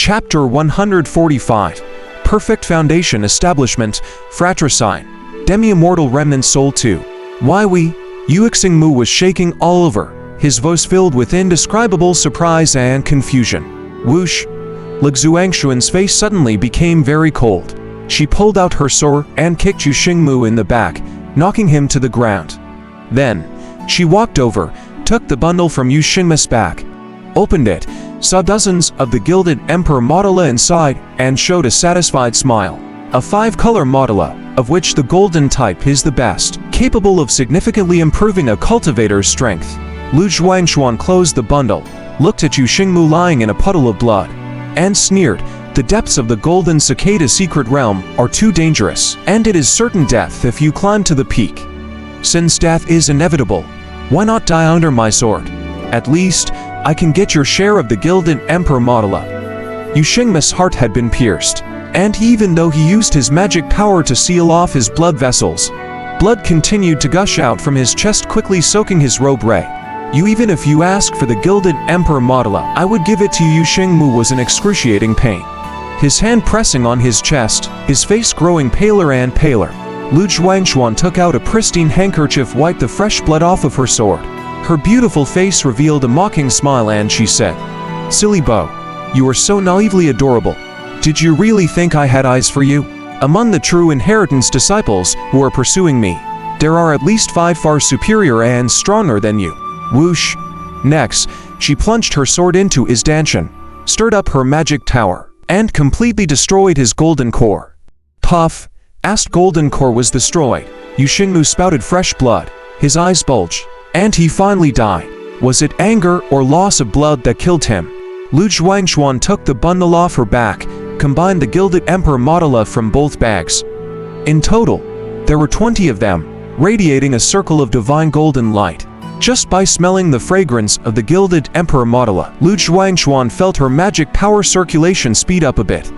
Chapter 145. Perfect Foundation Establishment, Fratricide, Demi-Immortal Remnant Soul 2. Why we? Yuexing Mu was shaking all over, his voice filled with indescribable surprise and confusion. Whoosh! Lixuangshuan's face suddenly became very cold. She pulled out her sword and kicked Yuexing Mu in the back, knocking him to the ground. Then, she walked over, took the bundle from Yuexing Mu's back, opened it, saw dozens of the gilded emperor modula inside, and showed a satisfied smile. A 5-color modula, of which the golden type is the best, capable of significantly improving a cultivator's strength. Lu Zhuangshuan closed the bundle, looked at Yuexing Mu lying in a puddle of blood, and sneered. The depths of the golden cicada secret realm are too dangerous, and it is certain death if you climb to the peak. Since death is inevitable, why not die under my sword? At least, I can get your share of the gilded emperor modula. Yuexing Mu's heart had been pierced, and even though he used his magic power to seal off his blood vessels, blood continued to gush out from his chest, quickly soaking his robe ray. Even if you ask for the gilded emperor modula, I would give it to you. Yuexing Mu was in excruciating pain, his hand pressing on his chest, his face growing paler and paler. Lu Zhuangshuan took out a pristine handkerchief, wiped the fresh blood off of her sword. Her beautiful face revealed a mocking smile, and she said, "Silly Bo, you are so naively adorable. Did you really think I had eyes for you? Among the true inheritance disciples who are pursuing me, there are at least 5 far superior and stronger than you." Whoosh! Next, she plunged her sword into his dantian, stirred up her magic tower, and completely destroyed his golden core. Puff! As golden core was destroyed, Yuexing Mu spouted fresh blood, his eyes bulged, and he finally died. Was it anger or loss of blood that killed him? Lu Zhuangshuan took the bundle off her back, combined the gilded emperor modula from both bags. In total, there were 20 of them, radiating a circle of divine golden light. Just by smelling the fragrance of the gilded emperor modula, Lu Zhuangshuan felt her magic power circulation speed up a bit.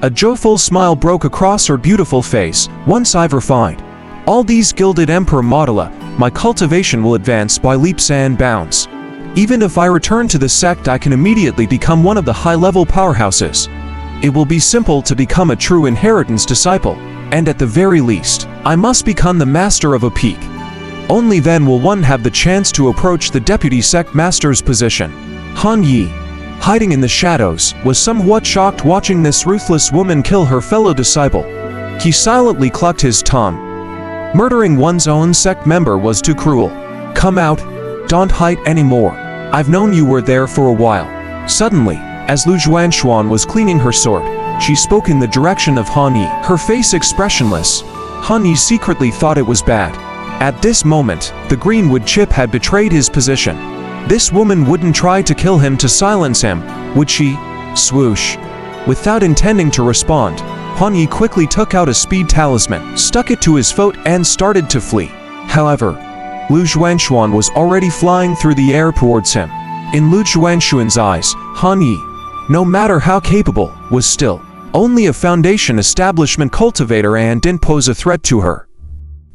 A joyful smile broke across her beautiful face. Once I've refined all these gilded emperor modula, my cultivation will advance by leaps and bounds. Even if I return to the sect, I can immediately become one of the high-level powerhouses. It will be simple to become a true inheritance disciple, and at the very least, I must become the master of a peak. Only then will one have the chance to approach the deputy sect master's position. Han Yi, hiding in the shadows, was somewhat shocked watching this ruthless woman kill her fellow disciple. He silently clucked his tongue. Murdering one's own sect member was too cruel. Come out, don't hide anymore. I've known you were there for a while. Suddenly, as Lu Zhuangshuan was cleaning her sword, she spoke in the direction of Han Yi, her face expressionless. Han Yi secretly thought it was bad. At this moment, the greenwood chip had betrayed his position. This woman wouldn't try to kill him to silence him, would she? Swoosh! Without intending to respond, Han Yi quickly took out a speed talisman, stuck it to his foot, and started to flee. However, Lu Zhuangshuan was already flying through the air towards him. In Lu Zhuangshuan's eyes, Han Yi, no matter how capable, was still only a foundation establishment cultivator and didn't pose a threat to her.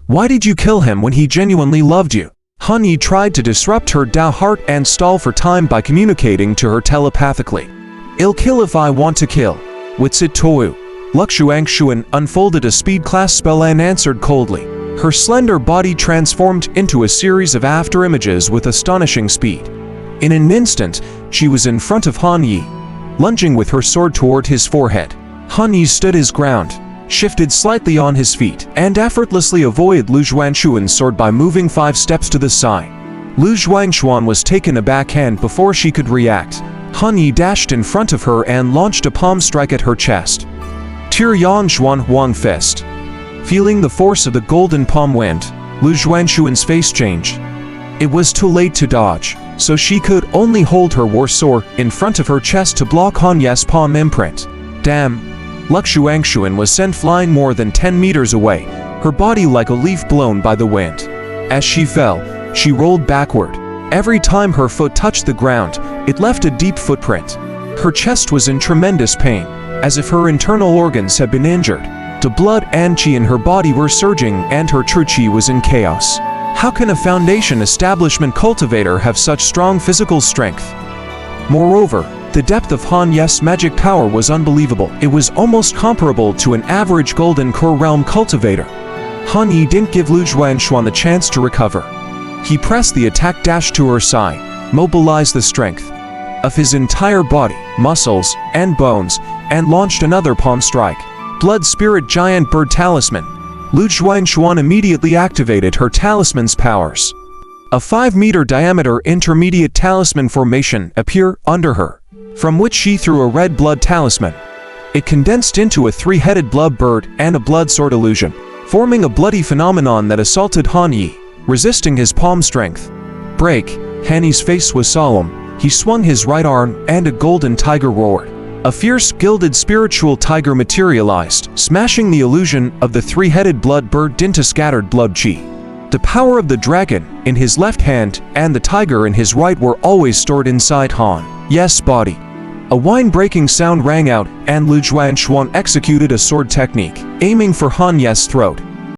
Why did you kill him when he genuinely loved you? Han Yi tried to disrupt her Dao heart and stall for time by communicating to her telepathically. I'll kill if I want to kill. What's it Tou? Lixuangshuan unfolded a speed class spell and answered coldly. Her slender body transformed into a series of afterimages with astonishing speed. In an instant, she was in front of Han Yi, lunging with her sword toward his forehead. Han Yi stood his ground, shifted slightly on his feet, and effortlessly avoided Lu Zhuangshuan's sword by moving 5 steps to the side. Lu Zhuangshuan was taken aback, and before she could react, Han Yi dashed in front of her and launched a palm strike at her chest. Tir Yang Xuan Huang Fist. Feeling the force of the golden palm wind, Lu Zhuangshuan's face changed. It was too late to dodge, so she could only hold her war sword in front of her chest to block Han Yi's palm imprint. Damn! Lu Zhuangshuan was sent flying more than 10 meters away, her body like a leaf blown by the wind. As she fell, she rolled backward. Every time her foot touched the ground, it left a deep footprint. Her chest was in tremendous pain, as if her internal organs had been injured. The blood and qi in her body were surging, and her true qi was in chaos. How can a foundation establishment cultivator have such strong physical strength? Moreover, The depth of Han Ye's magic power was unbelievable. It was almost comparable to an average Golden Core Realm cultivator. Han Yi didn't give Lu Juanshuan the chance to recover. He pressed the attack dash to her side, mobilized the strength of his entire body, muscles, and bones, and launched another palm strike. Blood Spirit Giant Bird Talisman. Lu Juanshuan immediately activated her talisman's powers. A 5-meter diameter intermediate talisman formation appeared under her, from which she threw a red blood talisman. It condensed into a 3-headed blood bird and a blood sword illusion, forming a bloody phenomenon that assaulted Han Yi, resisting his palm strength. Break. Han Yi's face was solemn. He swung his right arm and a golden tiger roared. A fierce, gilded spiritual tiger materialized, smashing the illusion of the 3-headed blood bird into scattered blood chi. The power of the dragon in his left hand and the tiger in his right were always stored inside Han Ye's body. A wine-breaking sound rang out, and Lu Juanshuan executed a sword technique, aiming for Han Ye's throat.